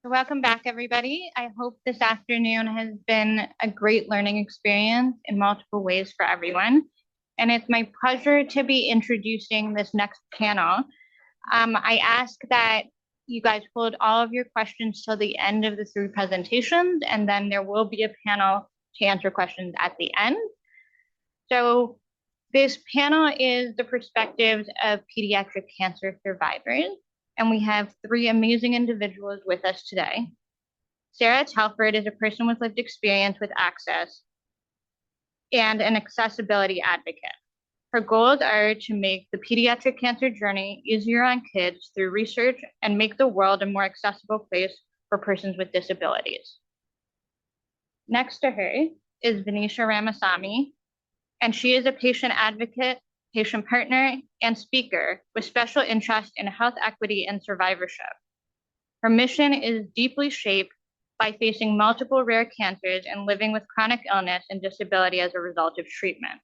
Welcome back, everybody. I hope this afternoon has been a great learning experience in multiple ways for everyone. And it's my pleasure to be introducing this next panel. I ask that you guys hold all of your questions till the end of the three presentations, and then there will be a panel to answer questions at the end. So this panel is the perspectives of pediatric cancer survivors, and we have three amazing individuals with us today. Sarah Telford is a person with lived experience with ACCESS and an accessibility advocate. Her goals are to make the pediatric cancer journey easier on kids through research and make the world a more accessible place for persons with disabilities. Next to her is Venetia Ramasamy, and she is a patient advocate, patient partner, and speaker with special interest in health equity and survivorship. Her mission is deeply shaped by facing multiple rare cancers and living with chronic illness and disability as a result of treatment.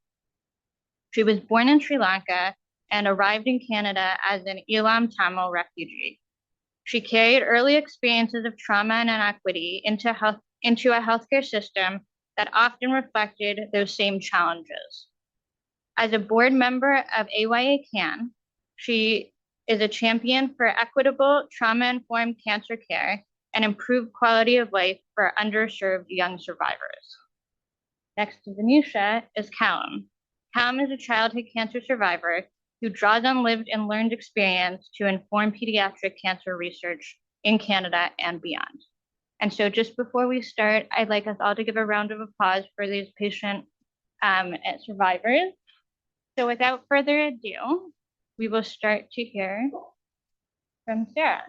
She was born in Sri Lanka and arrived in Canada as an Elam Tamil refugee. She carried early experiences of trauma and inequity into a healthcare system that often reflected those same challenges. As a board member of AYA CAN, she is a champion for equitable trauma-informed cancer care and improved quality of life for underserved young survivors. Next to Venetia is Callum. Callum is a childhood cancer survivor who draws on lived and learned experience to inform pediatric cancer research in Canada and beyond. And so just before we start, I'd like us all to give a round of applause for these patient survivors. So without further ado, we will start to hear from Sarah.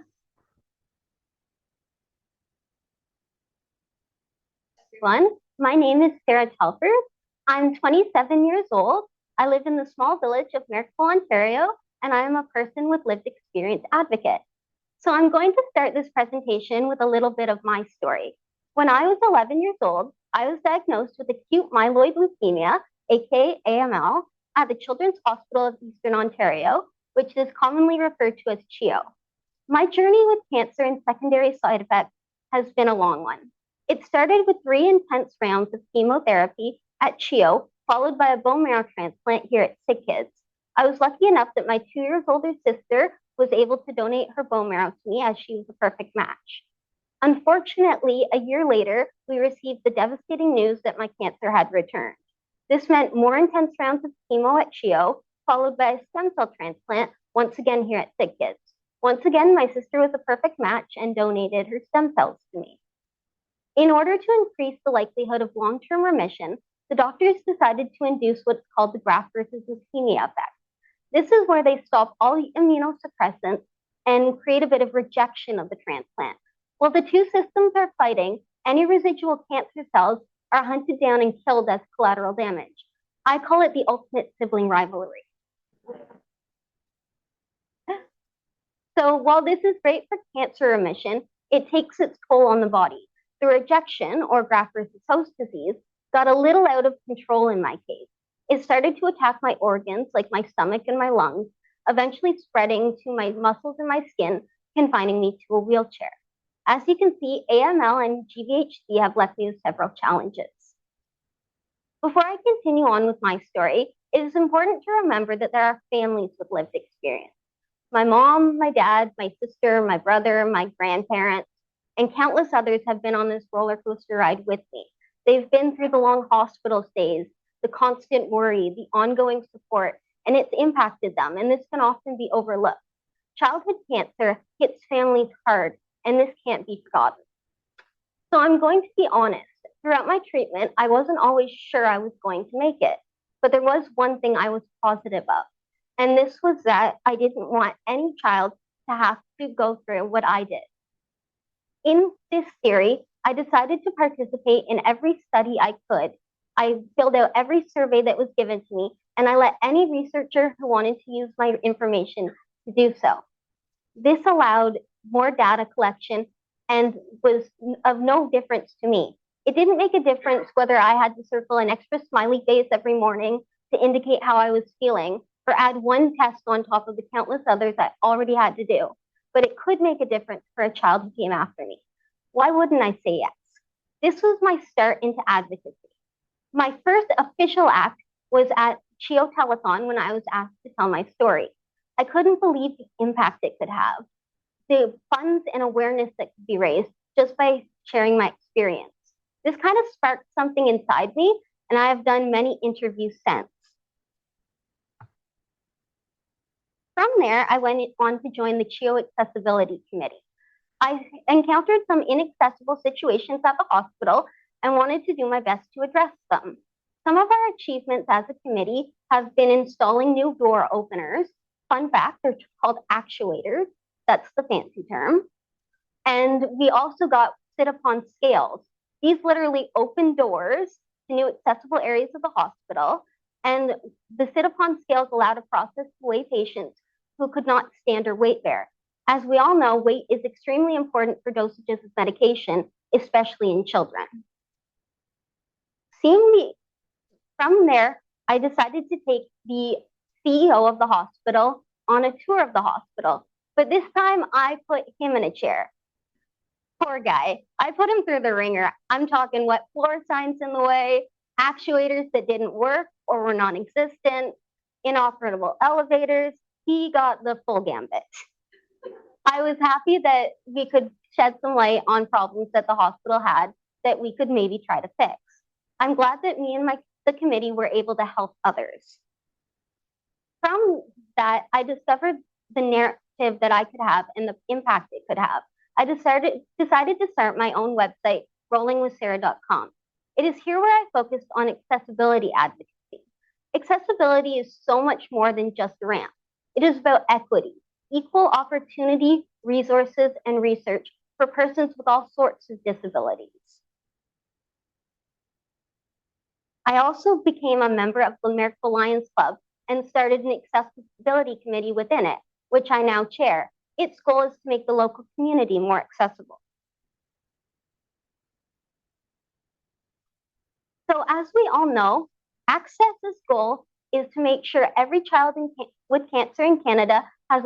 Everyone, my name is Sarah Telford. I'm 27 years old. I live in the small village of Marrickville, Ontario, and I am a person with lived experience advocate. So I'm going to start this presentation with a little bit of my story. When I was 11 years old, I was diagnosed with acute myeloid leukemia, aka AML, at the Children's Hospital of Eastern Ontario, which is commonly referred to as CHEO. My journey with cancer and secondary side effects has been a long one. It started with 3 intense rounds of chemotherapy at CHEO, followed by a bone marrow transplant here at ACCESS-ACCES. I was lucky enough that my 2 years older sister was able to donate her bone marrow to me as she was a perfect match. Unfortunately, a year later, we received the devastating news that my cancer had returned. This meant more intense rounds of chemo at CHEO, followed by a stem cell transplant, once again here at ACCESS-ACCES. Once again, my sister was a perfect match and donated her stem cells to me. In order to increase the likelihood of long-term remission, the doctors decided to induce what's called the graft versus leukemia effect. This is where they stop all the immunosuppressants and create a bit of rejection of the transplant. While the two systems are fighting, any residual cancer cells are hunted down and killed as collateral damage. I call it the ultimate sibling rivalry. So while this is great for cancer remission, it takes its toll on the body. The rejection, or graft versus host disease, got a little out of control in my case. It started to attack my organs, like my stomach and my lungs, eventually spreading to my muscles and my skin, confining me to a wheelchair. As you can see, AML and GVHD have left me with several challenges. Before I continue on with my story, it is important to remember that there are families with lived experience. My mom, my dad, my sister, my brother, my grandparents, and countless others have been on this roller coaster ride with me. They've been through the long hospital stays, the constant worry, the ongoing support, and it's impacted them, and this can often be overlooked. Childhood cancer hits families hard, and this can't be forgotten. So I'm going to be honest. Throughout my treatment, I wasn't always sure I was going to make it, but there was one thing I was positive of, and this was that I didn't want any child to have to go through what I did. In this theory, I decided to participate in every study I could. I filled out every survey that was given to me, and I let any researcher who wanted to use my information to do so. This allowed more data collection and was of no difference to me. It didn't make a difference whether I had to circle an extra smiley face every morning to indicate how I was feeling, or add one test on top of the countless others I already had to do. But it could make a difference for a child who came after me. Why wouldn't I say yes? This was my start into advocacy. My first official act was at CHIO Telethon when I was asked to tell my story. I couldn't believe the impact it could have, the funds and awareness that could be raised just by sharing my experience. This kind of sparked something inside me, and I have done many interviews since. From there, I went on to join the CHIO Accessibility Committee. I encountered some inaccessible situations at the hospital and wanted to do my best to address them. Some of our achievements as a committee have been installing new door openers. Fun fact, they're called actuators. That's the fancy term. And we also got sit-upon scales. These literally open doors to new accessible areas of the hospital. And the sit-upon scales allowed a process to weigh patients who could not stand or weight bear. As we all know, weight is extremely important for dosages of medication, especially in children. From there, I decided to take the CEO of the hospital on a tour of the hospital. But this time I put him in a chair. Poor guy. I put him through the ringer. I'm talking wet floor signs in the way, actuators that didn't work or were non-existent, inoperable elevators. He got the full gambit. I was happy that we could shed some light on problems that the hospital had that we could maybe try to fix. I'm glad that me and the committee were able to help others. From that, I discovered the narrative that I could have and the impact it could have. I decided to start my own website, rollingwithsarah.com. It is here where I focused on accessibility advocacy. Accessibility is so much more than just a ramp. It is about equity, equal opportunity, resources, and research for persons with all sorts of disabilities. I also became a member of the American Lions Club and started an accessibility committee within it, which I now chair. Its goal is to make the local community more accessible. So as we all know, ACCESS's goal is to make sure every child with cancer in Canada has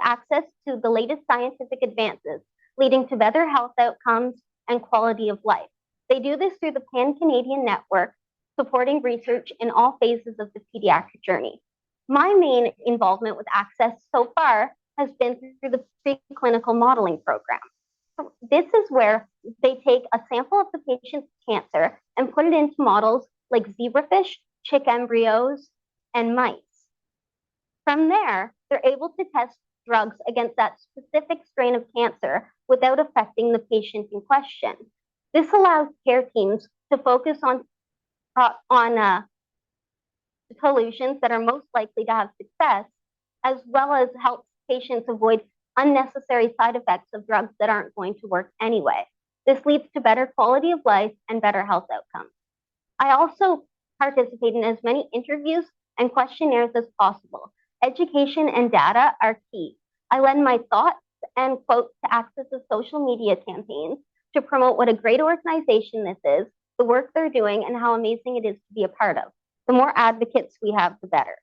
access to the latest scientific advances, leading to better health outcomes and quality of life. They do this through the Pan-Canadian Network, supporting research in all phases of the pediatric journey. My main involvement with ACCESS so far has been through the preclinical modeling program. So this is where they take a sample of the patient's cancer and put it into models like zebrafish, chick embryos, and mice. From there, they're able to test drugs against that specific strain of cancer without affecting the patient in question. This allows care teams to focus on solutions that are most likely to have success, as well as help patients avoid unnecessary side effects of drugs that aren't going to work anyway. This leads to better quality of life and better health outcomes. I also participate in as many interviews and questionnaires as possible. Education and data are key. I lend my thoughts and quotes to ACCESS's social media campaigns to promote what a great organization this is, the work they're doing, and how amazing it is to be a part of. The more advocates we have, the better.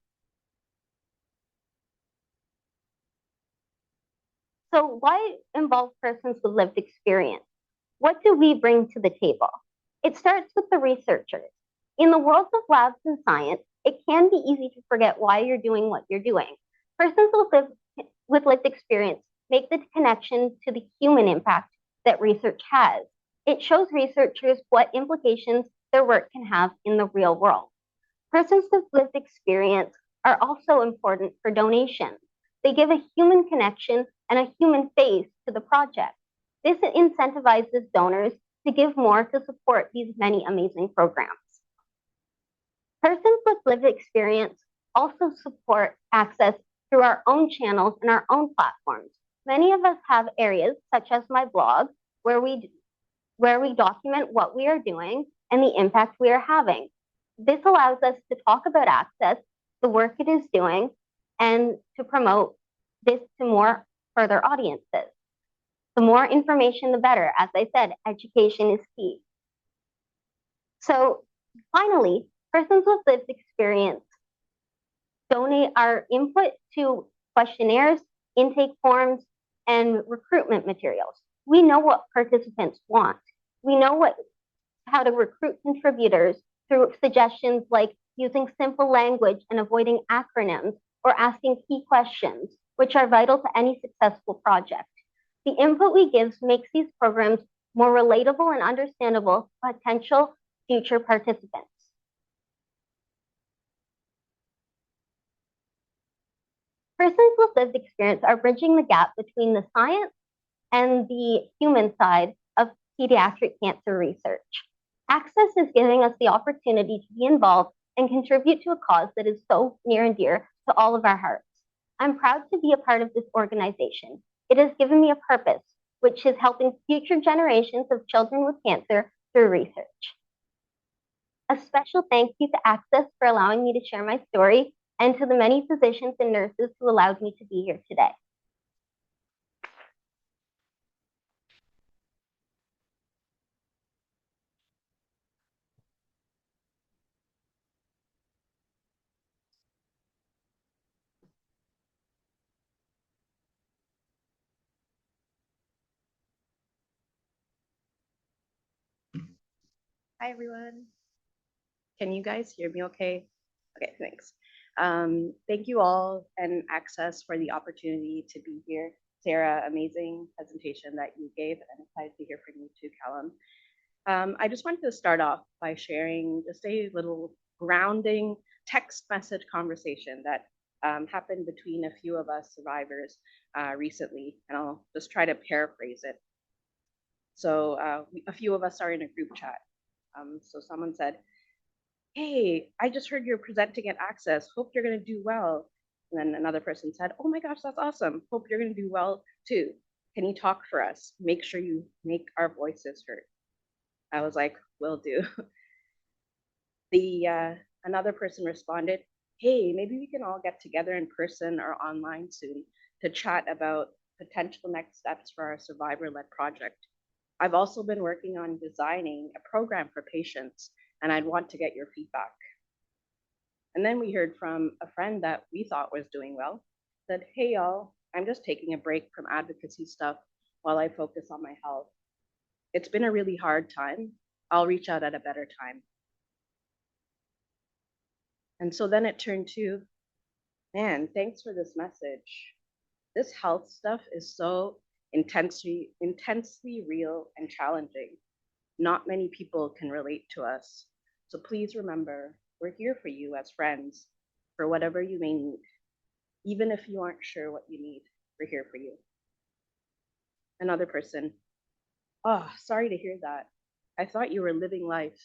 So why involve persons with lived experience? What do we bring to the table? It starts with the researchers. In the world of labs and science, it can be easy to forget why you're doing what you're doing. Persons with lived experience make the connection to the human impact that research has. It shows researchers what implications their work can have in the real world. Persons with lived experience are also important for donations. They give a human connection and a human face to the project. This incentivizes donors to give more to support these many amazing programs. Persons with lived experience also support ACCESS through our own channels and our own platforms. Many of us have areas, such as my blog, where we document what we are doing and the impact we are having. This allows us to talk about ACCESS, the work it is doing, and to promote this to more further audiences. The more information, the better. As I said, education is key. So finally, persons with lived experience donate our input to questionnaires, intake forms, and recruitment materials. We know what participants want. We know how to recruit contributors through suggestions like using simple language and avoiding acronyms or asking key questions, which are vital to any successful project. The input we give makes these programs more relatable and understandable to potential future participants. Persons with lived experience are bridging the gap between the science and the human side of pediatric cancer research. ACCESS is giving us the opportunity to be involved and contribute to a cause that is so near and dear to all of our hearts. I'm proud to be a part of this organization. It has given me a purpose, which is helping future generations of children with cancer through research. A special thank you to ACCESS for allowing me to share my story, and to the many physicians and nurses who allowed me to be here today. Hi, everyone. Can you guys hear me okay? Okay, thanks. Thank you all and ACCESS for the opportunity to be here. Sarah, amazing presentation that you gave, and I'm excited to hear from you too, Callum. I just wanted to start off by sharing just a little grounding text message conversation that happened between a few of us survivors recently, and I'll just try to paraphrase it. So a few of us are in a group chat. So someone said, hey, I just heard you're presenting at ACCESS. Hope you're going to do well. And then another person said, oh my gosh, that's awesome. Hope you're going to do well too. Can you talk for us? Make sure you make our voices heard. I was like, will do. Another person responded, hey, maybe we can all get together in person or online soon to chat about potential next steps for our survivor-led project. I've also been working on designing a program for patients, and I'd want to get your feedback. And then we heard from a friend that we thought was doing well, said, hey y'all, I'm just taking a break from advocacy stuff while I focus on my health. It's been a really hard time. I'll reach out at a better time. And so then it turned to, man, thanks for this message. This health stuff is so intensely real and challenging. Not many people can relate to us. So please remember, we're here for you as friends, for whatever you may need. Even if you aren't sure what you need, we're here for you. Another person, oh, sorry to hear that. I thought you were living life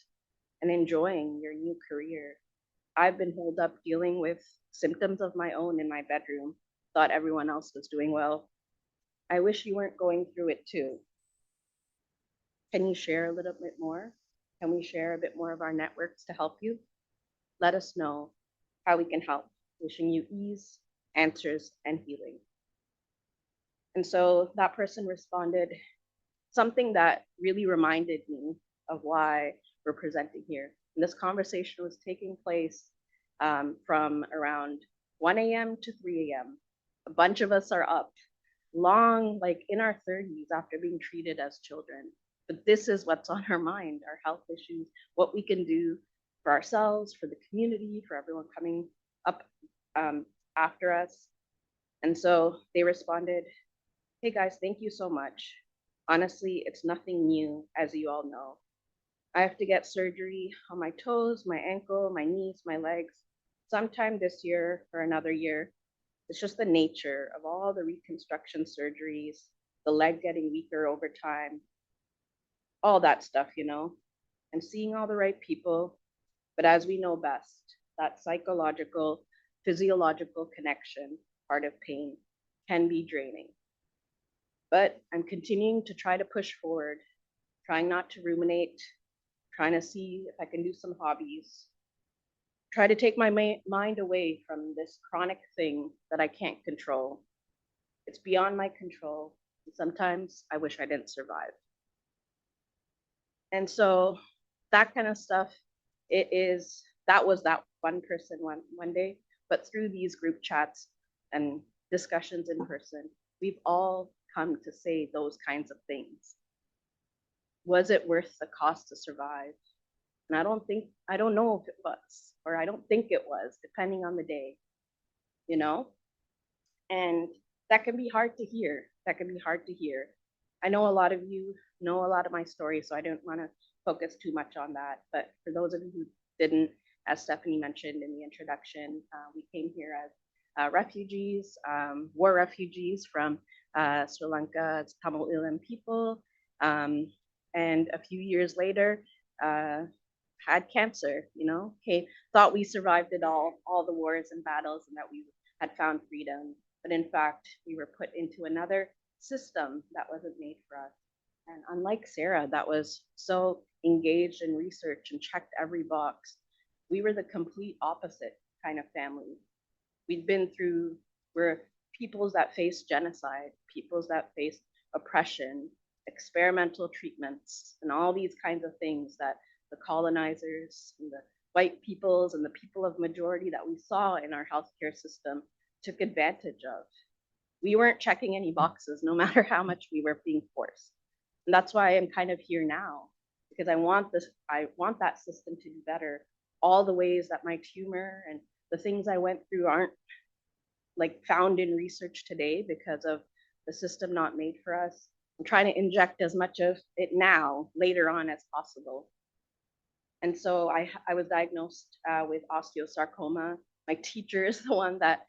and enjoying your new career. I've been holed up dealing with symptoms of my own in my bedroom, thought everyone else was doing well. I wish you weren't going through it too. Can you share a little bit more? Can we share a bit more of our networks to help you? Let us know how we can help. Wishing you ease, answers, and healing. And so that person responded, something that really reminded me of why we're presenting here. And this conversation was taking place from around 1 a.m. to 3 a.m. A bunch of us are up, long, like in our 30s after being treated as children. But this is what's on our mind, our health issues, what we can do for ourselves, for the community, for everyone coming up after us. And so they responded, hey guys, thank you so much. Honestly, it's nothing new, as you all know. I have to get surgery on my toes, my ankle, my knees, my legs, sometime this year or another year. It's just the nature of all the reconstruction surgeries, the leg getting weaker over time, all that stuff, you know. I'm seeing all the right people, but as we know best, that psychological, physiological connection, part of pain, can be draining. But I'm continuing to try to push forward, trying not to ruminate, trying to see if I can do some hobbies, try to take my mind away from this chronic thing that I can't control. It's beyond my control. And sometimes I wish I didn't survive. And so that kind of stuff, that was that one person one day, but through these group chats and discussions in person, we've all come to say those kinds of things? Was it worth the cost to survive? And I don't know if it was, or I don't think it was, depending on the day, you know? And that can be hard to hear. That can be hard to hear. I know a lot of you know a lot of my story, so I don't want to focus too much on that. But for those of you who didn't, as Stephanie mentioned in the introduction, we came here as refugees, war refugees from Sri Lanka's Tamil Ilam people. And a few years later, had cancer, thought we survived it all the wars and battles, and that we had found freedom. But in fact, we were put into another system that wasn't made for us. And unlike Sarah, that was so engaged in research and checked every box, we were the complete opposite kind of family. We're peoples that face genocide, peoples that face oppression, experimental treatments, and all these kinds of things that the colonizers and the white peoples and the people of majority that we saw in our healthcare system took advantage of. We weren't checking any boxes, no matter how much we were being forced. And that's why I'm kind of here now, because I want that system to be better. All the ways that my tumor and the things I went through aren't like found in research today because of the system not made for us. I'm trying to inject as much of it now, later on, as possible. And so I was diagnosed with osteosarcoma. My teacher is the one that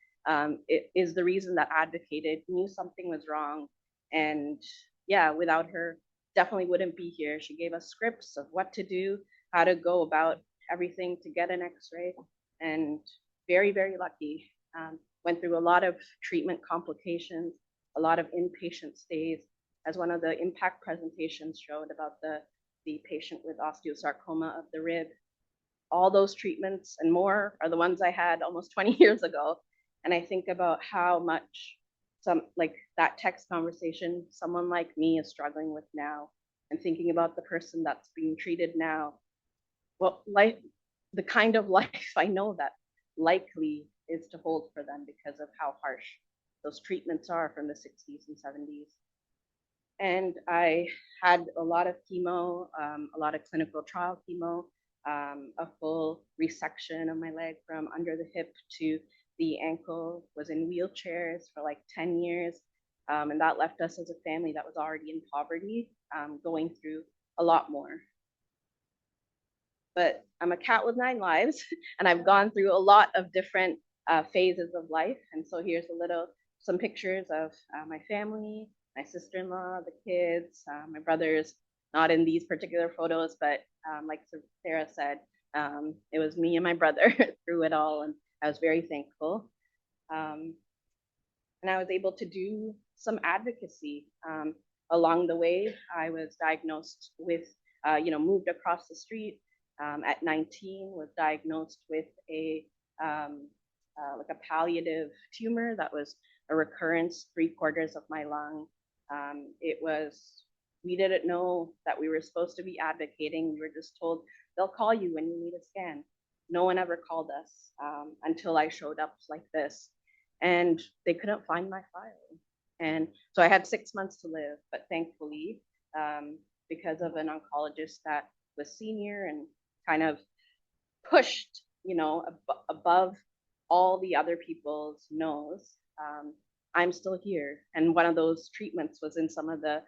is the reason that advocated, knew something was wrong. And yeah, without her, definitely wouldn't be here. She gave us scripts of what to do, how to go about everything to get an x-ray, and very, very lucky. Went through a lot of treatment complications, a lot of inpatient stays, as one of the impact presentations showed about the patient with osteosarcoma of the rib. All those treatments and more are the ones I had almost 20 years ago. And I think about how much that text conversation someone like me is struggling with now, and thinking about the person that's being treated now. Well, the kind of life I know that likely is to hold for them because of how harsh those treatments are from the 60s and 70s. And I had a lot of chemo, a lot of clinical trial chemo, a full resection of my leg from under the hip to the ankle, was in wheelchairs for like 10 years. And that left us as a family that was already in poverty, going through a lot more. But I'm a cat with 9 lives, and I've gone through a lot of different phases of life. And so here's some pictures of my family, my sister-in-law, the kids, my brothers, not in these particular photos, but like Sarah said, it was me and my brother through it all, and I was very thankful. And I was able to do some advocacy. Along the way, I was diagnosed with, moved across the street at 19, was diagnosed with a palliative tumor that was a recurrence 3/4 of my lung. We didn't know that we were supposed to be advocating. We were just told they'll call you when you need a scan. No one ever called us until I showed up like this, and they couldn't find my file. And so I had 6 months to live, but thankfully, because of an oncologist that was senior and kind of pushed, above all the other people's nose, I'm still here. And one of those treatments was in some of the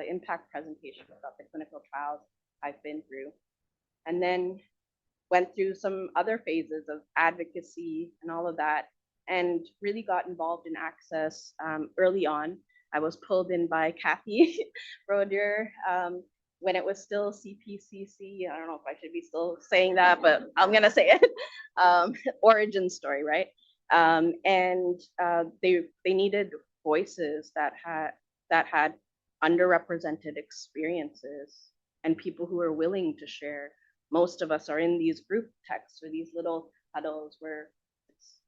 impact presentations about the clinical trials I've been through. And then went through some other phases of advocacy and all of that, and really got involved in ACCESS early on. I was pulled in by Kathy Roeder when it was still CPCC. I don't know if I should be still saying that, but I'm gonna say it. Origin story, right? And they needed voices that had underrepresented experiences and people who are willing to share. Most of us are in these group texts or these little huddles where it's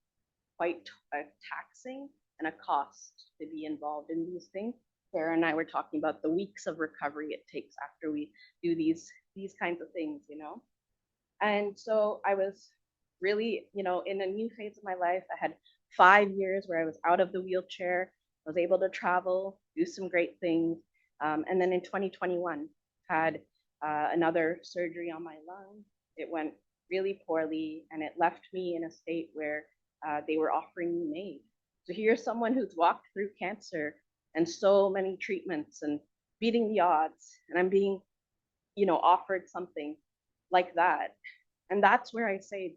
quite taxing and a cost to be involved in these things. Sarah and I were talking about the weeks of recovery it takes after we do these kinds of things, And so I was really, in a new phase of my life. I had 5 years where I was out of the wheelchair, was able to travel, do some great things. And then in 2021, had another surgery on my lung. It went really poorly, and it left me in a state where they were offering me MAID. So here's someone who's walked through cancer and so many treatments and beating the odds, and I'm being, offered something like that. And that's where I say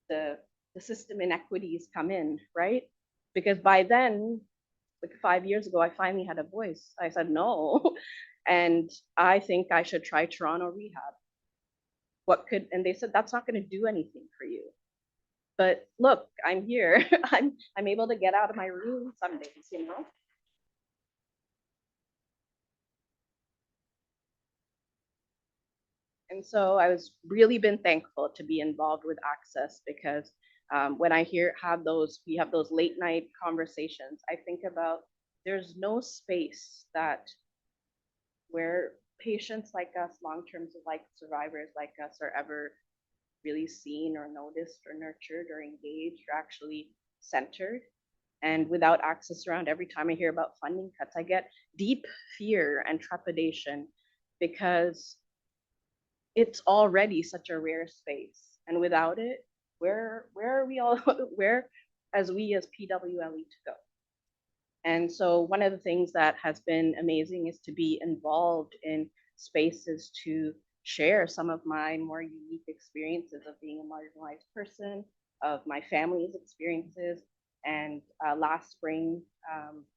the system inequities come in, right? Because by then, like 5 years ago, I finally had a voice. I said no, and I think I should try Toronto rehab. And they said that's not going to do anything for you. But look, I'm here. I'm able to get out of my room some days. And so I was really been thankful to be involved with ACCESS, because when I we have those late night conversations, I think about there's no space where patients like us, long-term survivors like us, are ever really seen or noticed or nurtured or engaged or actually centered. And without ACCESS around, every time I hear about funding cuts, I get deep fear and trepidation, because it's already such a rare space. And without it, where are we all, where as PWLE to go? And so one of the things that has been amazing is to be involved in spaces to share some of my more unique experiences of being a marginalized person, of my family's experiences. And last spring,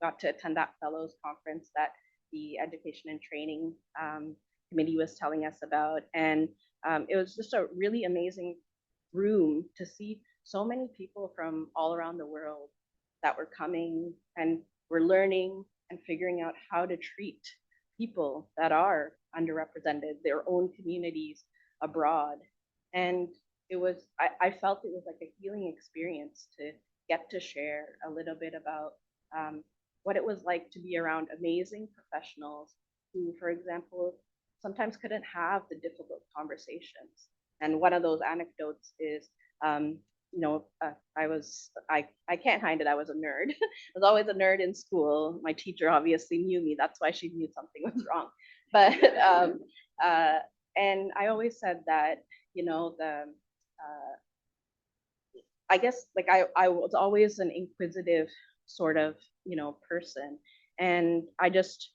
got to attend that fellows conference that the Education and Training Committee was telling us about. And it was just a really amazing room to see so many people from all around the world that were coming and were learning and figuring out how to treat people that are underrepresented, their own communities abroad. And I felt it was like a healing experience to get to share a little bit about what it was like to be around amazing professionals who, for example, sometimes couldn't have the difficult conversations. And one of those anecdotes is, I can't hide it, I was a nerd. I was always a nerd in school. My teacher obviously knew me. That's why she knew something was wrong. But, and I always said that, I guess like I was always an inquisitive sort of, person. And I just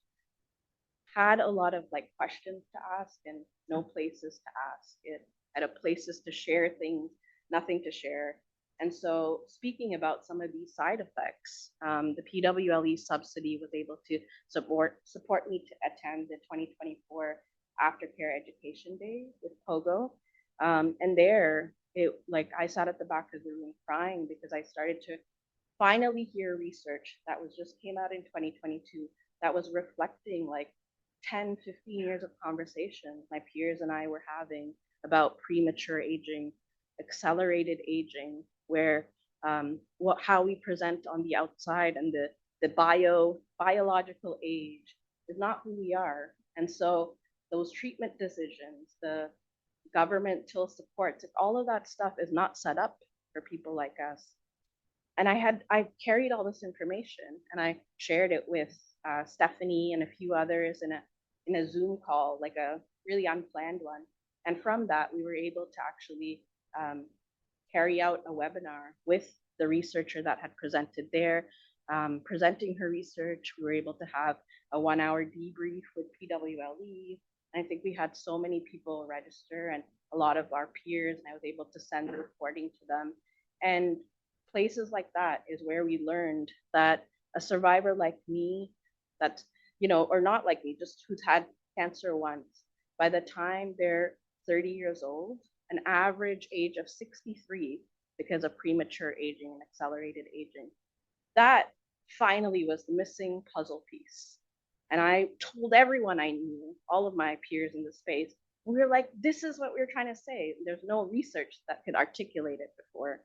had a lot of like questions to ask and no places to ask it, at a places to share things, nothing to share. And so speaking about some of these side effects, the PWLE subsidy was able to support me to attend the 2024 Aftercare Education Day with POGO. And there, I sat at the back of the room crying, because I started to finally hear research that came out in 2022 that was reflecting like 10, 15 years of conversation my peers and I were having about premature aging, accelerated aging, where how we present on the outside and the biological age is not who we are. And so those treatment decisions, the governmental supports, all of that stuff is not set up for people like us. And I carried all this information and I shared it with Stephanie and a few others in a Zoom call, like a really unplanned one. And from that, we were able to actually carry out a webinar with the researcher that had presented there, presenting her research. We were able to have a 1-hour debrief with PWLE. And I think we had so many people register and a lot of our peers, and I was able to send the recording to them. And places like that is where we learned that a survivor like me, that, or not like me, just who's had cancer once, by the time they're 30 years old, an average age of 63 because of premature aging and accelerated aging. That finally was the missing puzzle piece. And I told everyone I knew, all of my peers in the space, we were like, this is what we were trying to say. There's no research that could articulate it before.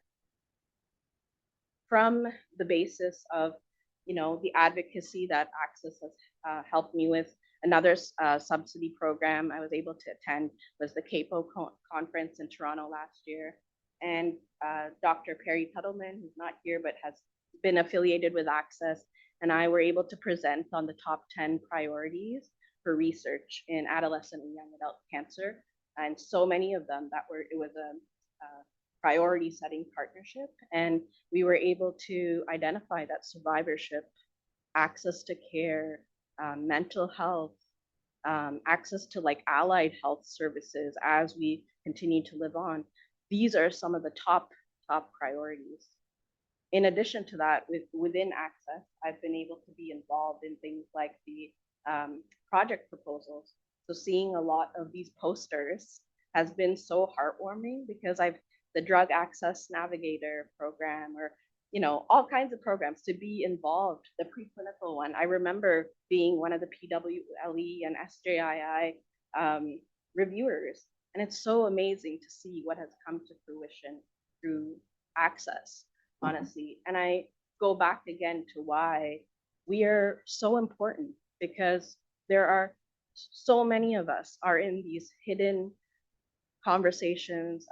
From the basis of, the advocacy that ACCESS has helped me with, another subsidy program I was able to attend was the CAPO conference in Toronto last year. And Dr. Perry Tuttleman, who's not here, but has been affiliated with ACCESS, and I were able to present on the top 10 priorities for research in adolescent and young adult cancer. And so many of them it was a priority setting partnership. And we were able to identify that survivorship, access to care, mental health, access to like allied health services as we continue to live on. These are some of the top priorities. In addition to that, within ACCESS, I've been able to be involved in things like the project proposals. So seeing a lot of these posters has been so heartwarming because the Drug Access Navigator program, or all kinds of programs, to be involved. The preclinical one, I remember being one of the PWLE and SJII reviewers, and it's so amazing to see what has come to fruition through ACCESS, honestly. And I go back again to why we are so important, because there are so many of us are in these hidden conversations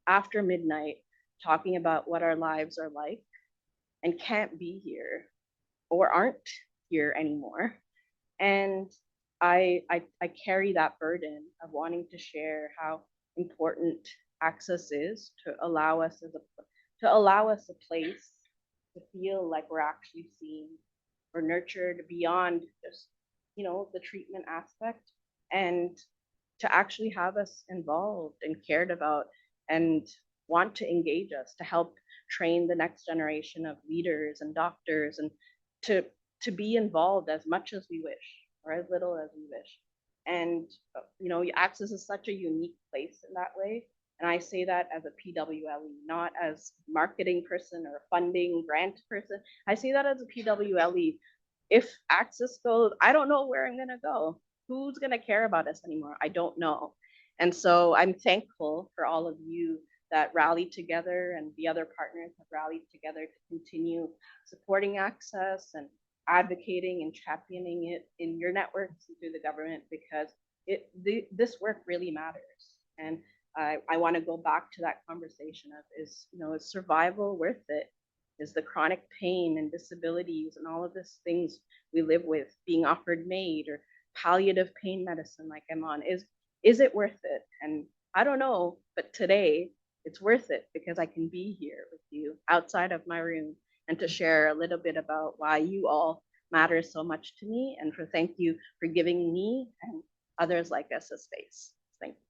after midnight, talking about what our lives are like, and can't be here or aren't here anymore. And I carry that burden of wanting to share how important ACCESS is to allow us a place to feel like we're actually seen or nurtured beyond just the treatment aspect, and to actually have us involved and cared about and want to engage us to help train the next generation of leaders and doctors, and to be involved as much as we wish or as little as we wish. And ACCESS is such a unique place in that way. And I say that as a PWLE, not as marketing person or funding grant person. I say that as a PWLE. If ACCESS goes, I don't know where I'm gonna go. Who's gonna care about us anymore? I don't know. And so I'm thankful for all of you that rallied together, and the other partners have rallied together to continue supporting ACCESS and advocating and championing it in your networks and through the government, because this work really matters. And I want to go back to that conversation of, is survival worth it? Is the chronic pain and disabilities and all of these things we live with being offered MAID or palliative pain medicine like I'm on, is it worth it? And I don't know, but today it's worth it, because I can be here with you outside of my room and to share a little bit about why you all matter so much to me, and thank you for giving me and others like us a space. Thank you.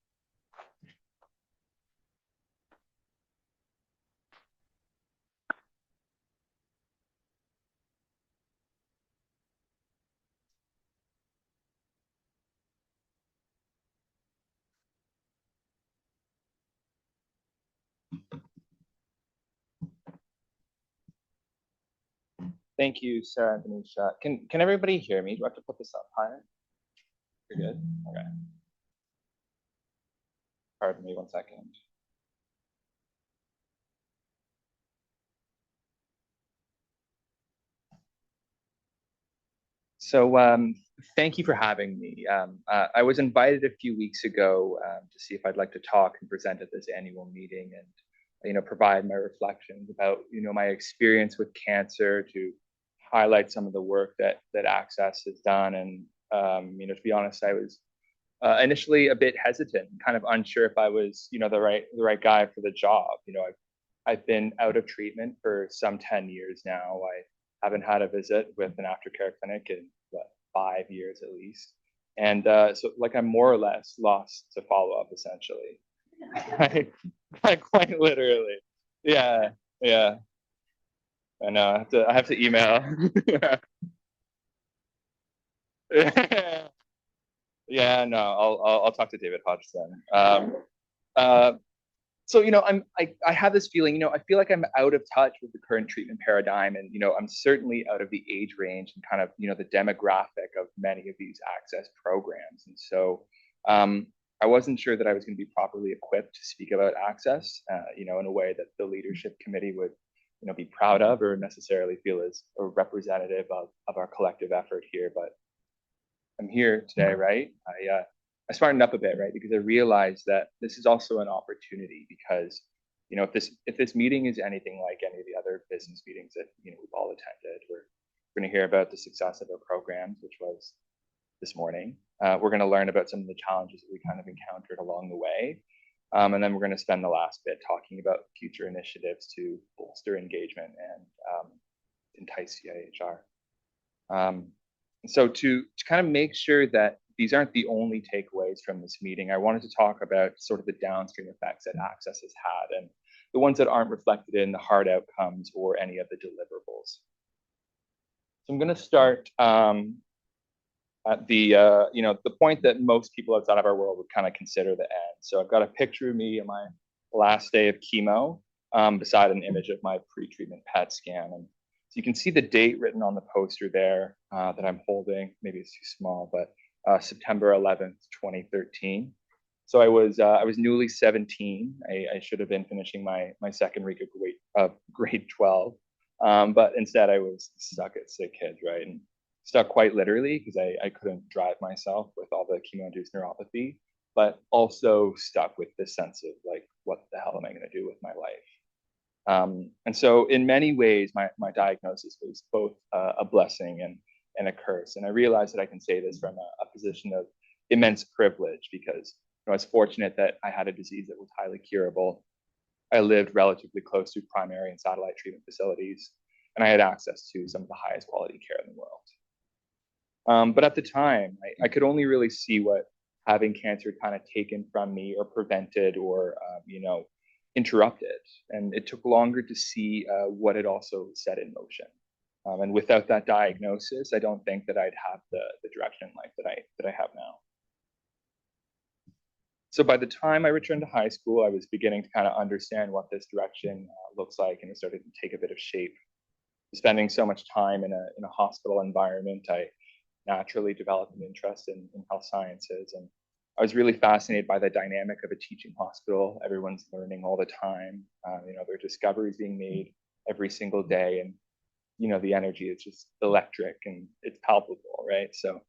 Thank you, Sarah and Venetia. Can everybody hear me? Do I have to put this up higher? You're good? Okay. Pardon me 1 second. So thank you for having me. I was invited a few weeks ago to see if I'd like to talk and present at this annual meeting, and provide my reflections about my experience with cancer, to highlight some of the work that ACCESS has done. And to be honest, I was initially a bit hesitant, kind of unsure if I was the right guy for the job. I've been out of treatment for some 10 years now. I haven't had a visit with an aftercare clinic in 5 years at least. And so like I'm more or less lost to follow up, essentially. Quite literally. Yeah. I know, I have to email. Yeah, no, I'll talk to David Hodgson. So I have this feeling, I feel like I'm out of touch with the current treatment paradigm, and I'm certainly out of the age range and kind of the demographic of many of these ACCESS programs. And so I wasn't sure that I was going to be properly equipped to speak about ACCESS, in a way that the leadership committee would be proud of, or necessarily feel as a representative of our collective effort here. But I'm here today, right? I smartened up a bit, right? Because I realized that this is also an opportunity, because, if this meeting is anything like any of the other business meetings that, we've all attended, we're We're going to hear about the success of our programs, which was this morning. We're going to learn about some of the challenges that we kind of encountered along the way. And then we're going to spend the last bit talking about future initiatives to bolster engagement and entice CIHR. So to kind of make sure that these aren't the only takeaways from this meeting, I wanted to talk about sort of the downstream effects that ACCESS has had and the ones that aren't reflected in the hard outcomes or any of the deliverables. So I'm going to start at the the point that most people outside of our world would kind of consider the end. So I've got a picture of me on my last day of chemo beside an image of my pre-treatment PET scan. And so you can see the date written on the poster there that I'm holding. Maybe it's too small, but September 11th, 2013. So I was newly 17. I should have been finishing my second week of grade 12, but instead I was stuck at sick kids, right? And stuck quite literally because I couldn't drive myself with all the chemo-induced neuropathy, but also stuck with this sense of like, what the hell am I going to do with my life? And so in many ways, my diagnosis was both a blessing and a curse. And I realized that I can say this from a position of immense privilege because I was fortunate that I had a disease that was highly curable. I lived relatively close to primary and satellite treatment facilities, and I had access to some of the highest quality care in the world. But at the time, I could only really see what having cancer kind of taken from me or prevented or, interrupted. And it took longer to see what it also set in motion. And without that diagnosis, I don't think that I'd have the direction in life that I have now. So by the time I returned to high school, I was beginning to kind of understand what this direction looks like, and it started to take a bit of shape. Spending so much time in a hospital environment, I naturally developed an interest in health sciences. And I was really fascinated by the dynamic of a teaching hospital. Everyone's learning all the time. There are discoveries being made every single day. And, the energy is just electric and it's palpable, right? So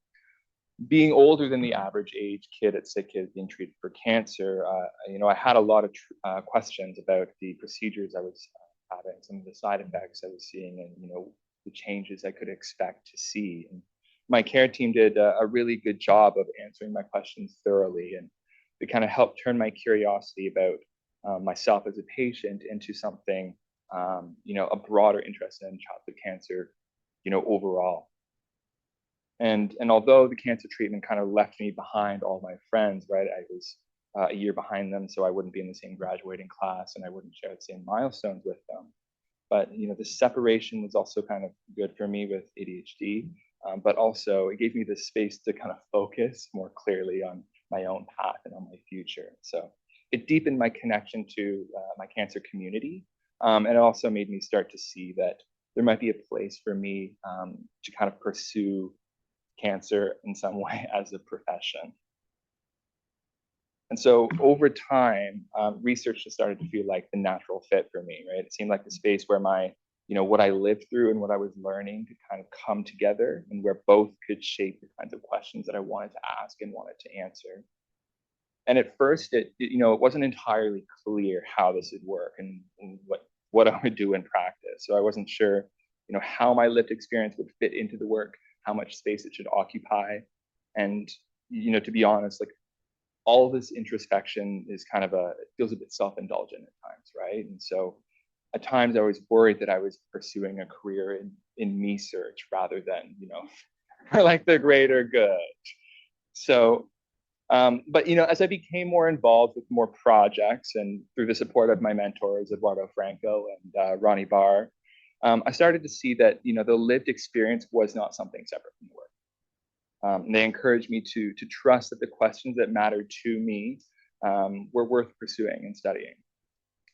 being older than the average age kid at sick kids being treated for cancer, I had a lot of questions about the procedures I was having, some of the side effects I was seeing, and, the changes I could expect to see. And my care team did a really good job of answering my questions thoroughly, and they kind of helped turn my curiosity about myself as a patient into something, a broader interest in childhood cancer, overall. And although the cancer treatment kind of left me behind all my friends, right, I was a year behind them, so I wouldn't be in the same graduating class, and I wouldn't share the same milestones with them. But the separation was also kind of good for me with ADHD. But also it gave me the space to kind of focus more clearly on my own path and on my future. So it deepened my connection to my cancer community. And it also made me start to see that there might be a place for me to kind of pursue cancer in some way as a profession. And so over time, research just started to feel like the natural fit for me, right? It seemed like the space where what I lived through and what I was learning could kind of come together, and where both could shape the kinds of questions that I wanted to ask and wanted to answer. And at first, it wasn't entirely clear how this would work and what I would do in practice. So I wasn't sure, how my lived experience would fit into the work, how much space it should occupy. And, to be honest, like all of this introspection is kind of it feels a bit self-indulgent at times, right? And so at times I was worried that I was pursuing a career in me search rather than, for like the greater good. So, but, as I became more involved with more projects and through the support of my mentors, Eduardo Franco and Ronnie Barr, I started to see that, the lived experience was not something separate from the work. And they encouraged me to trust that the questions that mattered to me were worth pursuing and studying.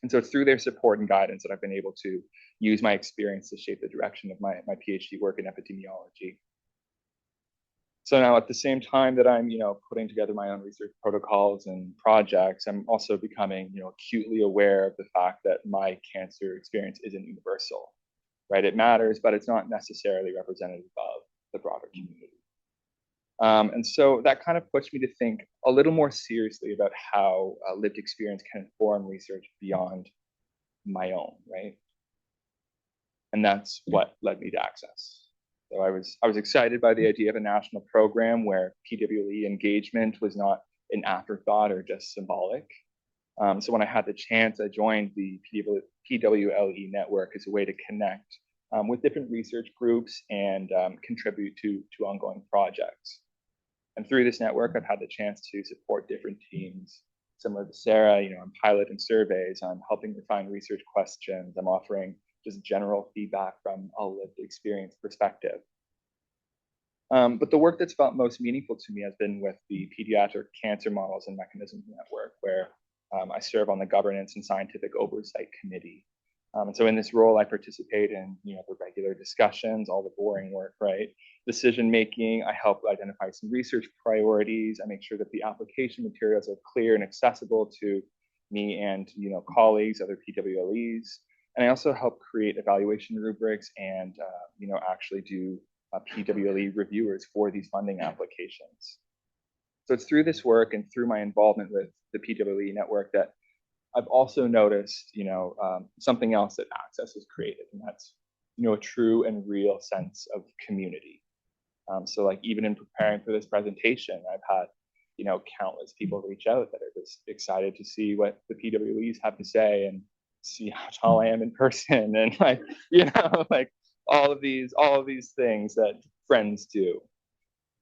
And so it's through their support and guidance that I've been able to use my experience to shape the direction of my PhD work in epidemiology. So now at the same time that I'm, putting together my own research protocols and projects, I'm also becoming, acutely aware of the fact that my cancer experience isn't universal, right? It matters, but it's not necessarily representative of the broader community. And so that kind of pushed me to think a little more seriously about how lived experience can inform research beyond my own, right? And that's what led me to ACCESS. So I was excited by the idea of a national program where PWE engagement was not an afterthought or just symbolic. So when I had the chance, I joined the PWLE network as a way to connect with different research groups and contribute to ongoing projects. And through this network, I've had the chance to support different teams. Similar to Sarah, you know, I'm piloting surveys, I'm helping refine research questions, I'm offering just general feedback from a lived experience perspective. But the work that's felt most meaningful to me has been with the Pediatric Cancer Models and Mechanisms Network, where I serve on the Governance and Scientific Oversight Committee. And so in this role, I participate in, you know, the regular discussions, all the boring work, right? Decision making. I help identify some research priorities. I make sure that the application materials are clear and accessible to me and, you know, colleagues, other PWLEs. And I also help create evaluation rubrics and, you know, actually do PWLE reviewers for these funding applications. So it's through this work and through my involvement with the PWLE network that I've also noticed, you know, something else that ACCESS has created, and that's, you know, a true and real sense of community. So like even in preparing for this presentation, I've had, you know, countless people reach out that are just excited to see what the PWEs have to say and see how tall I am in person, and like, you know, like all of these things that friends do.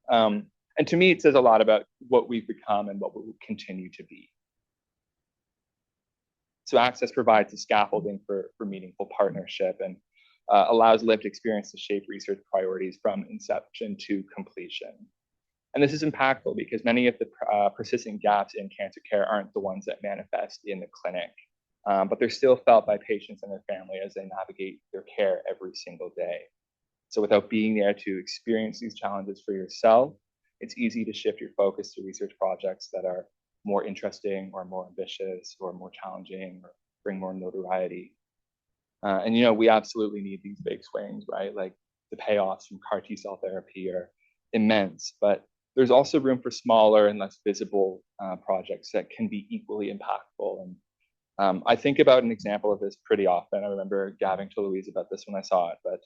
And to me, it says a lot about what we've become and what we will continue to be. So ACCESS provides the scaffolding for meaningful partnership and allows lived experience to shape research priorities from inception to completion. And this is impactful because many of the persistent gaps in cancer care aren't the ones that manifest in the clinic, but they're still felt by patients and their family as they navigate their care every single day. So without being there to experience these challenges for yourself, it's easy to shift your focus to research projects that are more interesting or more ambitious or more challenging or bring more notoriety. And, you know, we absolutely need these big swings, right? Like the payoffs from CAR T-cell therapy are immense, but there's also room for smaller and less visible projects that can be equally impactful. And I think about an example of this pretty often. I remember gabbing to Louise about this when I saw it, but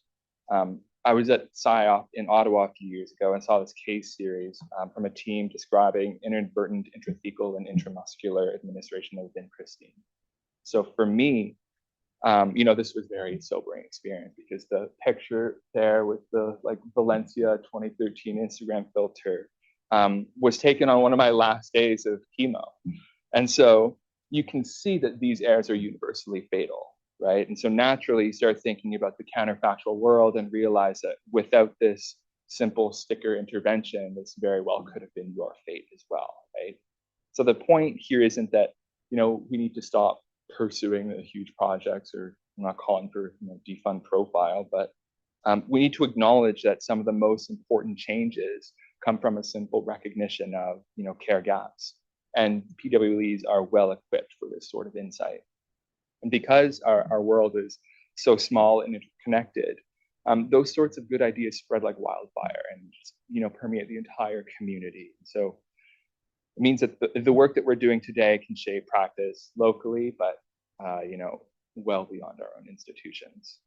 I was at SciOp in Ottawa a few years ago and saw this case series from a team describing inadvertent intrathecal and intramuscular administration of vincristine. So for me, you know, this was a very sobering experience because the picture there with the like Valencia 2013 Instagram filter was taken on one of my last days of chemo. And so you can see that these errors are universally fatal, right? And so naturally you start thinking about the counterfactual world and realize that without this simple sticker intervention, this very well could have been your fate as well, right? So the point here isn't that, you know, we need to stop pursuing the huge projects, or I'm not calling for, you know, defund profile, but we need to acknowledge that some of the most important changes come from a simple recognition of, you know, care gaps. And PWLEs are well equipped for this sort of insight. And because our world is so small and interconnected, those sorts of good ideas spread like wildfire and just, you know, permeate the entire community. So it means that the work that we're doing today can shape practice locally, but you know, well beyond our own institutions.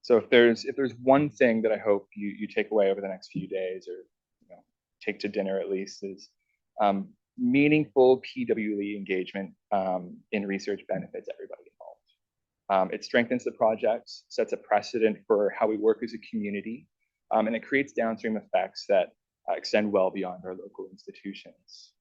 So if there's one thing that I hope you take away over the next few days, or, you know, take to dinner at least, is meaningful PWE engagement in research benefits everybody involved. It strengthens the projects, sets a precedent for how we work as a community, and it creates downstream effects that extend well beyond our local institutions.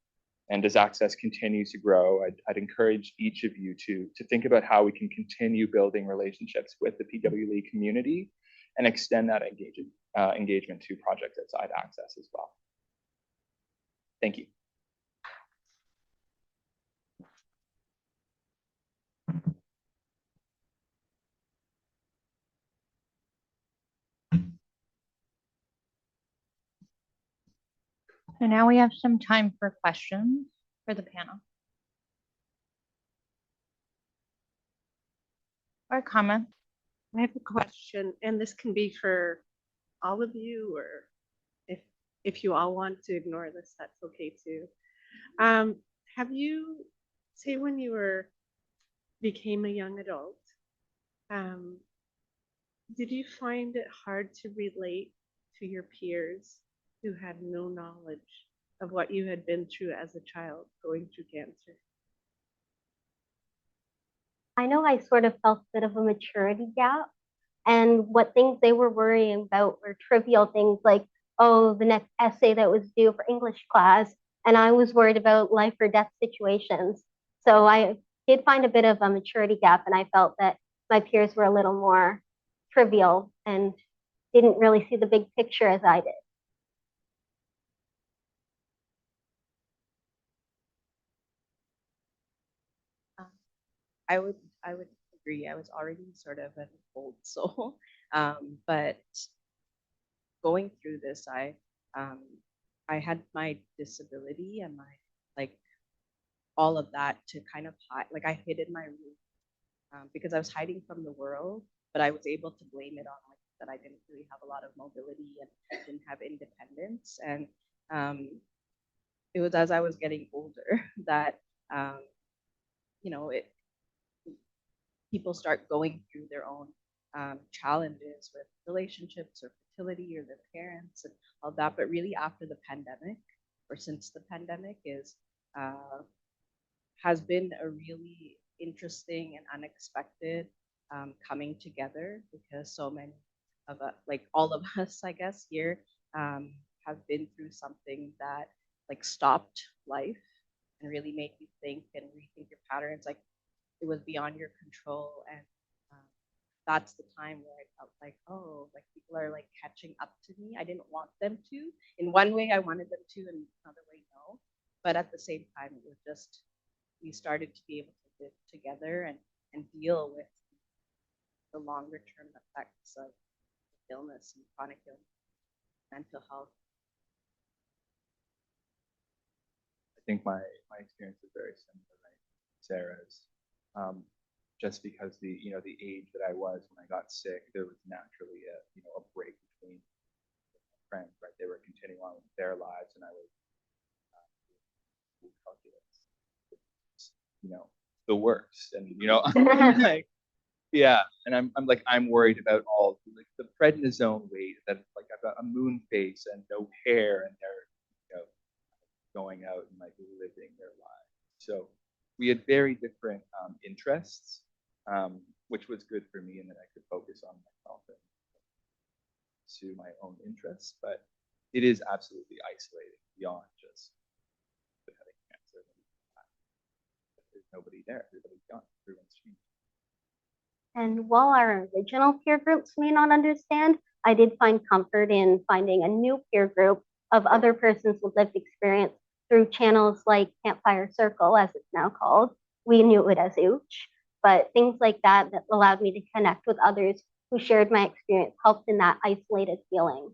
And as ACCESS continues to grow, I'd encourage each of you to think about how we can continue building relationships with the PWE community and extend that engagement to projects outside ACCESS as well. Thank you. So now we have some time for questions for the panel. Or comments. I have a question, and this can be for all of you, or if you all want to ignore this, that's okay too. Have you, say when you became a young adult, Did you find it hard to relate to your peers who had no knowledge of what you had been through as a child going through cancer? I know I sort of felt a bit of a maturity gap, and what things they were worrying about were trivial things like, oh, the next essay that was due for English class, and I was worried about life or death situations. So I did find a bit of a maturity gap, and I felt that my peers were a little more trivial and didn't really see the big picture as I did. I would I would agree. I was already sort of an old soul, but going through this, um, I had my disability and my like all of that to kind of hide. Like I hid in my room because I was hiding from the world, but I was able to blame it on like that I didn't really have a lot of mobility and didn't have independence. And um, it was as I was getting older that um, you know it people start going through their own challenges with relationships or fertility or their parents and all that. But really, after the pandemic or since the pandemic is uh, has been a really interesting and unexpected coming together because so many of us, like all of us, I guess, here have been through something that like stopped life and really made you think and rethink your patterns. Like it was beyond your control, and um, that's the time where I felt like, oh, like people are like catching up to me. I didn't want them to. In one way, I wanted them to, and another way, no. But at the same time, it was just we started to be able to live together and deal with the longer term effects of illness and chronic illness, mental health. I think my experience is very similar, right? Sarah's. Just because the age that I was when I got sick, there was naturally a break between friends, right? They were continuing on with their lives, and I was calculus, the worst, and like yeah, and I'm like I'm worried about all like the prednisone weight that like I've got a moon face and no hair, and they're going out and like living their lives. So we had very different interests, which was good for me, and then I could focus on myself and pursue my own interests. But it is absolutely isolating beyond just having cancer. There's nobody there. Everybody's gone. Everyone's changed. And while our original peer groups may not understand, I did find comfort in finding a new peer group of other persons with lived experience through channels like Campfire Circle, as it's now called. We knew it as OOCH, but things like that that allowed me to connect with others who shared my experience helped in that isolated feeling.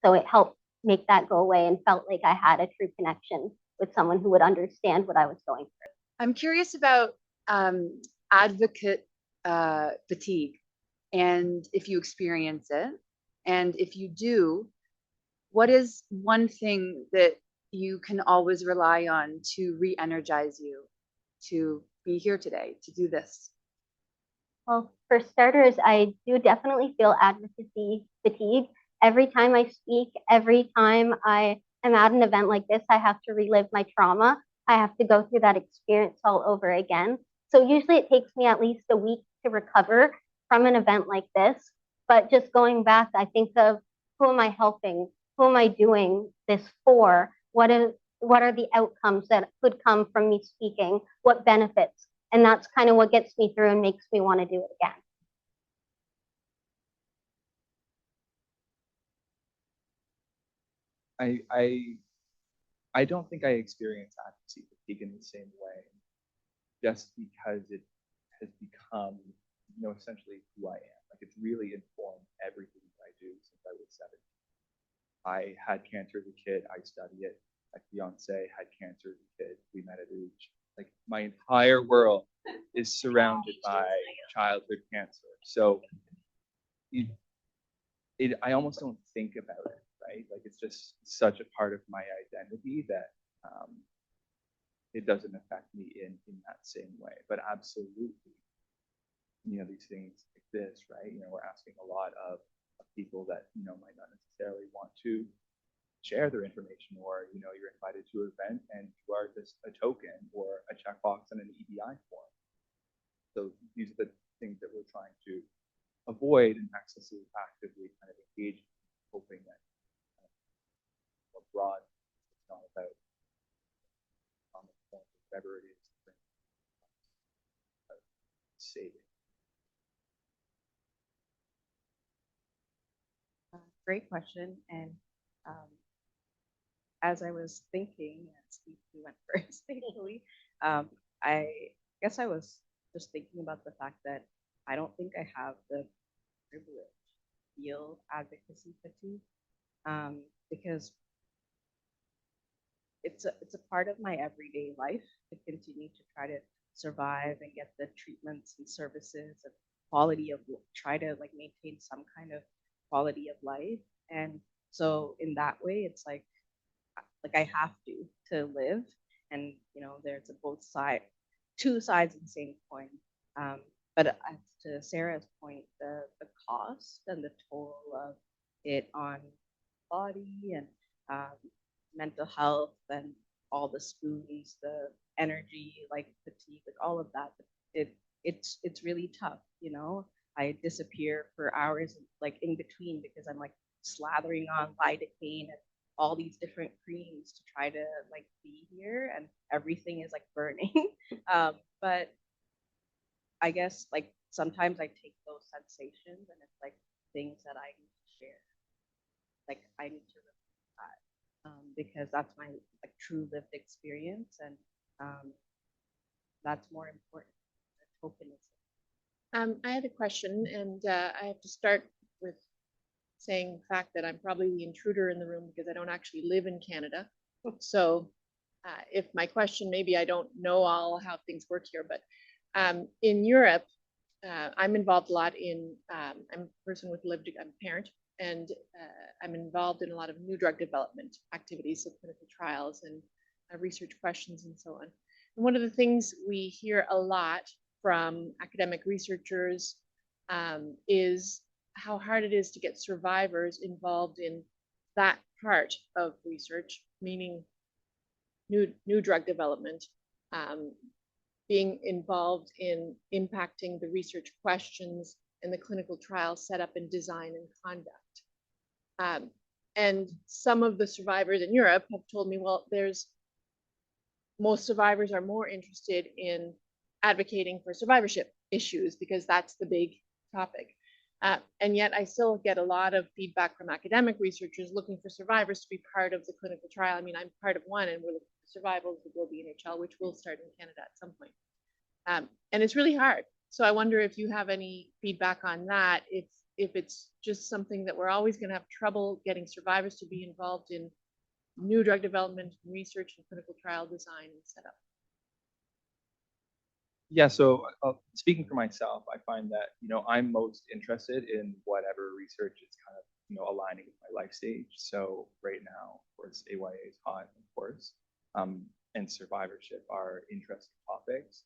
So it helped make that go away and felt like I had a true connection with someone who would understand what I was going through. I'm curious about advocate fatigue and if you experience it. And if you do, what is one thing that you can always rely on to re-energize you to be here today, to do this? Well, for starters, I do definitely feel advocacy fatigue. Every time I speak, every time I am at an event like this, I have to relive my trauma. I have to go through that experience all over again. So usually it takes me at least a week to recover from an event like this. But just going back, I think of who am I helping? Who am I doing this for? What are the outcomes that could come from me speaking? What benefits? And that's kind of what gets me through and makes me want to do it again. I don't think I experience advocacy fatigue in the same way, just because it has become, essentially who I am. Like it's really informed everything that I do since I was 17. I had cancer as a kid. I study it. My fiance had cancer as a kid. We met at age. Like my entire world is surrounded by childhood cancer. So I almost don't think about it, right? Like it's just such a part of my identity that it doesn't affect me in that same way. But absolutely, these things exist, right? We're asking a lot of people that, might not necessarily want to share their information, or, you're invited to an event and you are just a token or a checkbox in an EDI form. So these are the things that we're trying to avoid, and ACCESS is actively kind of engaged, hoping that more broad, it's not about whatever it is, saving. Great question. And as I was thinking, Steve, you went first, thankfully, I guess I was just thinking about the fact that I don't think I have the privilege to feel advocacy fatigue, because it's a part of my everyday life to continue to try to survive and get the treatments and services and quality of, try to like maintain some kind of quality of life. And so in that way, it's like I have to live. And there's a both side, two sides of the same coin. But to Sarah's point, the cost and the toll of it on body and mental health and all the spoons, the energy, like fatigue, like all of that, it's really tough. I disappear for hours like in between because I'm like slathering on lidocaine and all these different creams to try to like be here, and everything is like burning. But I guess like sometimes I take those sensations and it's like things that I need to share. Like I need to reflect that, because that's my like true lived experience, and that's more important than tokenism. I had a question, and I have to start with saying the fact that I'm probably the intruder in the room because I don't actually live in Canada. So if my question, maybe I don't know all how things work here, but in Europe, I'm involved a lot in, I'm a person with lived, I'm a parent, and I'm involved in a lot of new drug development activities, so clinical trials and research questions and so on. And one of the things we hear a lot from academic researchers is how hard it is to get survivors involved in that part of research, meaning new drug development, being involved in impacting the research questions and the clinical trial setup and design and conduct. And some of the survivors in Europe have told me, well, most survivors are more interested in advocating for survivorship issues because that's the big topic. And yet I still get a lot of feedback from academic researchers looking for survivors to be part of the clinical trial. I mean, I'm part of one, and we're looking for survivals with global NHL, which will start in Canada at some point. And it's really hard. So I wonder if you have any feedback on that, if it's just something that we're always going to have trouble getting survivors to be involved in new drug development, research, and clinical trial design and setup. Yeah, so speaking for myself, I find that, I'm most interested in whatever research is kind of, aligning with my life stage. So right now, of course, AYA is hot, of course, and survivorship are interesting topics,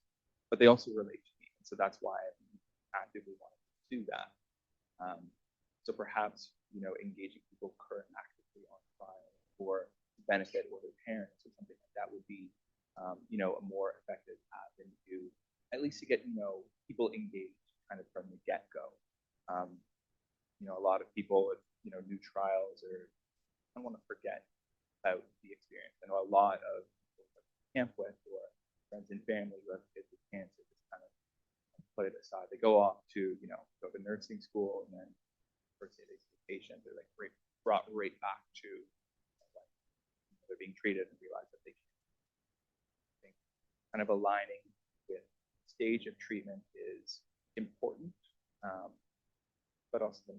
but they also relate to me. So that's why I actively want to do that. So perhaps, engaging people current actively on trial for benefit or their parents or something like that would be, a more effective avenue, at least to get, people engaged kind of from the get-go. A lot of people with, new trials or I don't want to forget about the experience. I know a lot of people that I camp with or friends and family who have kids with cancer just kind of put it aside. They go off to, go to nursing school, and then first day they see the patient, they're like brought right back to like, they're being treated and realize that they can't. Kind of aligning with stage of treatment is important, but also then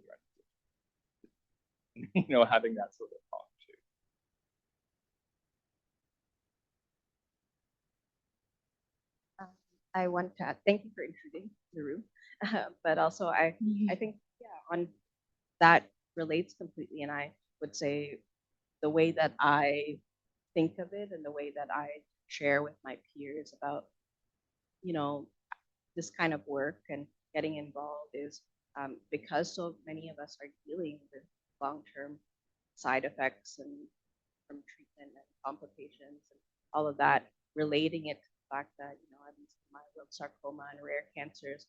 you're having that sort of talk too. I want to thank you for intruding the room, but also I think on that relates completely, and I would say the way that I think of it and the way that I share with my peers about this kind of work and getting involved is because so many of us are dealing with long-term side effects and from treatment and complications and all of that, relating it to the fact that, at least myeloid sarcoma and rare cancers,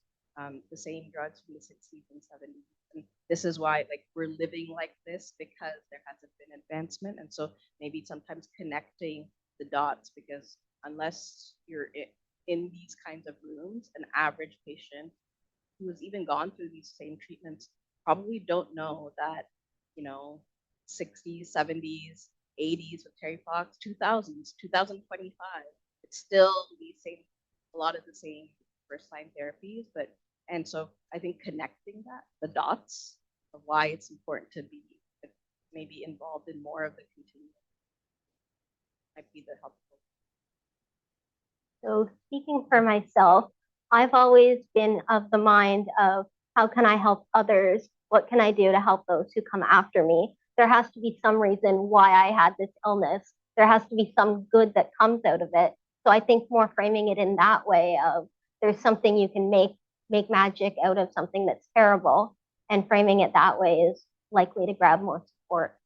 the same drugs from the 60s and 70s. And this is why we're living like this, because there hasn't been advancement. And so maybe sometimes connecting the dots, because unless you're in these kinds of rooms, an average patient who has even gone through these same treatments probably don't know that, 60s, 70s, 80s with Terry Fox, 2000s, 2025, it's still a lot of the same first line therapies. And so I think connecting the dots of why it's important to be maybe involved in more of the continuum might be the helpful. So speaking for myself, I've always been of the mind of how can I help others? What can I do to help those who come after me? There has to be some reason why I had this illness. There has to be some good that comes out of it. So I think more framing it in that way of there's something you can make magic out of something that's terrible, and framing it that way is likely to grab more support.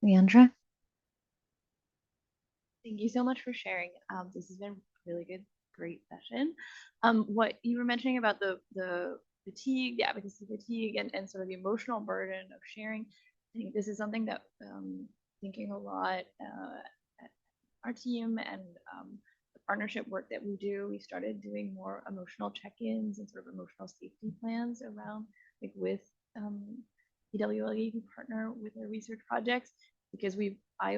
Leandra? Thank you so much for sharing. This has been really good, great session. What you were mentioning about the fatigue, the advocacy fatigue, and sort of the emotional burden of sharing, I think this is something that thinking a lot at our team and the partnership work that we do. We started doing more emotional check-ins and sort of emotional safety plans around with PWLE, who partner with their research projects, because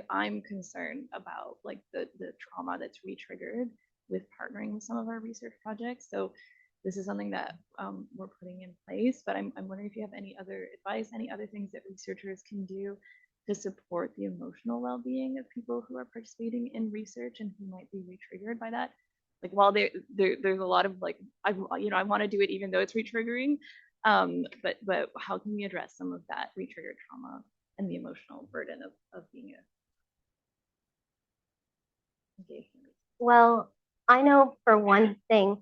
I'm concerned about the trauma that's re-triggered with partnering with some of our research projects. So this is something that we're putting in place, but I'm wondering if you have any other advice, any other things that researchers can do to support the emotional well-being of people who are participating in research and who might be re-triggered by that. While there's a lot of I want to do it even though it's re-triggering, but how can we address some of that re-triggered trauma and the emotional burden of being engaged in research? Well, I know for one thing,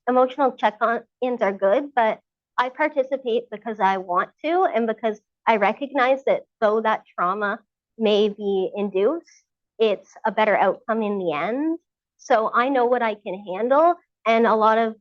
emotional check-ins are good, but I participate because I want to, and because I recognize that though that trauma may be induced, it's a better outcome in the end. So I know what I can handle, and a lot of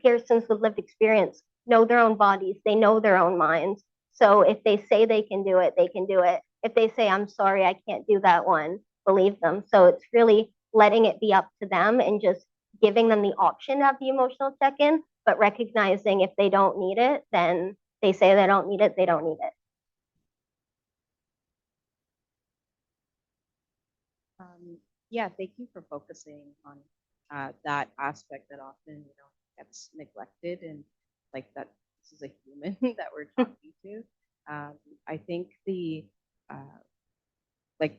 persons with lived experience know their own bodies, they know their own minds. So if they say they can do it, they can do it. If they say, I'm sorry, I can't do that one, believe them. So it's really letting it be up to them and just giving them the option to have the emotional check-in, but recognizing if they don't need it, then they say they don't need it, they don't need it. Yeah, thank you for focusing on that aspect that often gets neglected, and that this is a human that we're talking to. I think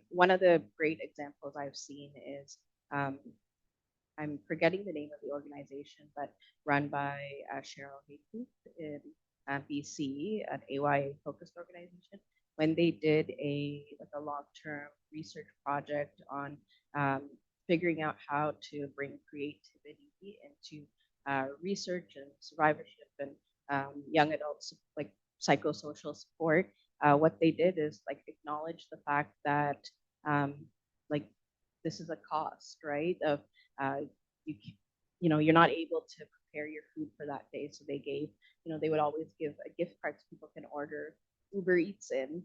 one of the great examples I've seen is I'm forgetting the name of the organization, but run by Cheryl Haytooth in BC, an AYA-focused organization, when they did a long-term research project on figuring out how to bring creativity into research and survivorship and young adults, psychosocial support. What they did is acknowledge the fact that this is a cost, right? Of you're not able to prepare your food for that day, so they gave, they would always give a gift card so people can order Uber Eats in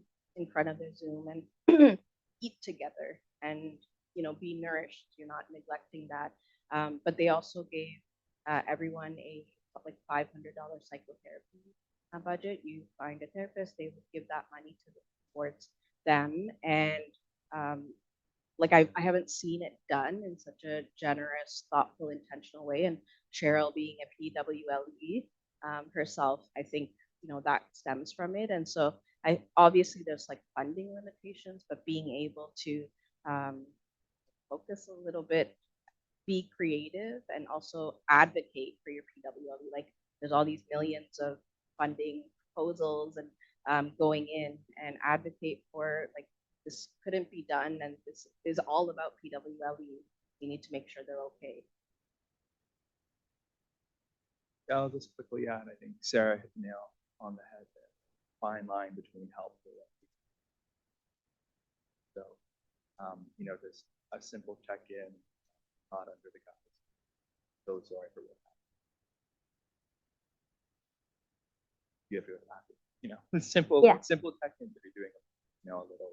front of their Zoom and eat together and be nourished. You're not neglecting that. But they also gave everyone a $500 psychotherapy budget. You find a therapist, they would give that money towards them. And I haven't seen it done in such a generous, thoughtful, intentional way. And Cheryl, being a PWLE herself, I think that stems from it. And so obviously there's funding limitations, but being able to focus a little bit, be creative, and also advocate for your PWLE. There's all these millions of funding proposals and going in and advocate for this couldn't be done, and this is all about PWLE. We need to make sure they're okay. I'll just quickly add, I think Sarah hit the nail on the head there. Fine line between helpful and so, just a simple check-in, not under the guise. So sorry for what happened. You have to go to the bathroom. Simple check-ins if you're doing, a little.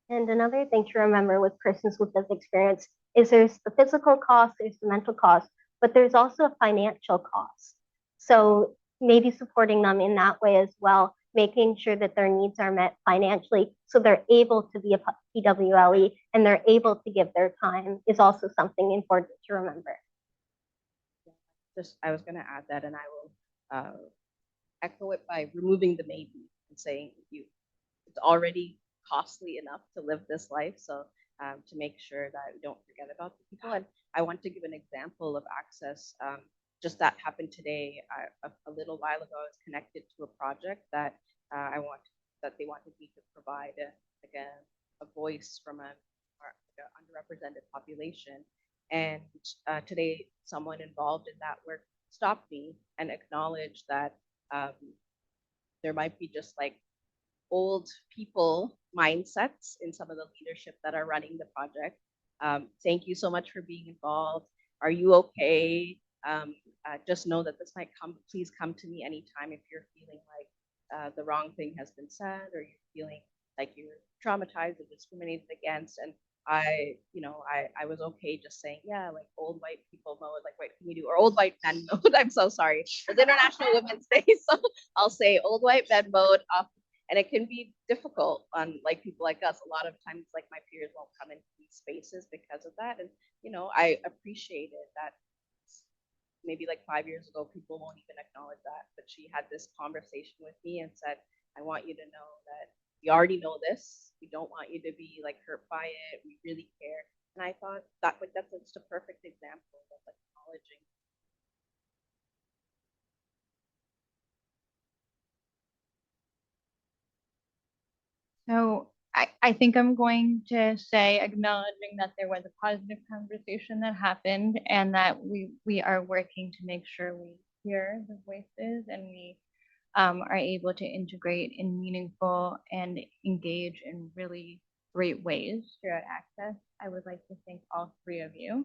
And another thing to remember with persons with this experience is there's the physical cost, there's the mental cost, but there's also a financial cost. So maybe supporting them in that way as well, making sure that their needs are met financially so they're able to be a PWLE and they're able to give their time is also something important to remember. I was going to add that, and I will echo it by removing the maybe and saying it's already costly enough to live this life. So to make sure that we don't forget about the people. And I want to give an example of ACCESS. Just that happened today. A little while ago, I was connected to a project that they wanted me to provide a voice from an underrepresented population. And today, someone involved in that work stopped me and acknowledged that there might be just like old people mindsets in some of the leadership that are running the project. Thank you so much for being involved. Are you okay? Just know that this might come. Please come to me anytime if you're feeling like the wrong thing has been said, or you're feeling like you're traumatized or discriminated against. And I was okay just saying, yeah, like old white people mode, like what can we do? Or old white men mode. I'm so sorry. It's International Women's Day, so I'll say old white men mode. And it can be difficult on like people like us. A lot of times, like my peers won't come into these spaces because of that. And I appreciated that. Maybe like 5 years ago, people won't even acknowledge that. But she had this conversation with me and said, I want you to know that we already know this. We don't want you to be like hurt by it. We really care. And I thought that's just a perfect example of acknowledging. So I think I'm going to say, acknowledging that there was a positive conversation that happened and that we are working to make sure we hear the voices and we are able to integrate in meaningful and engage in really great ways throughout ACCESS. I would like to thank all three of you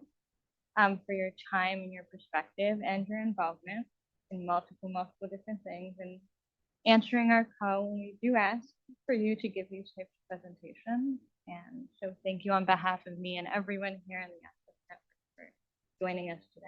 for your time and your perspective and your involvement in multiple different things and answering our call when we do ask for you to give these types of presentations. And so thank you on behalf of me and everyone here in the ACCESS Network for joining us today.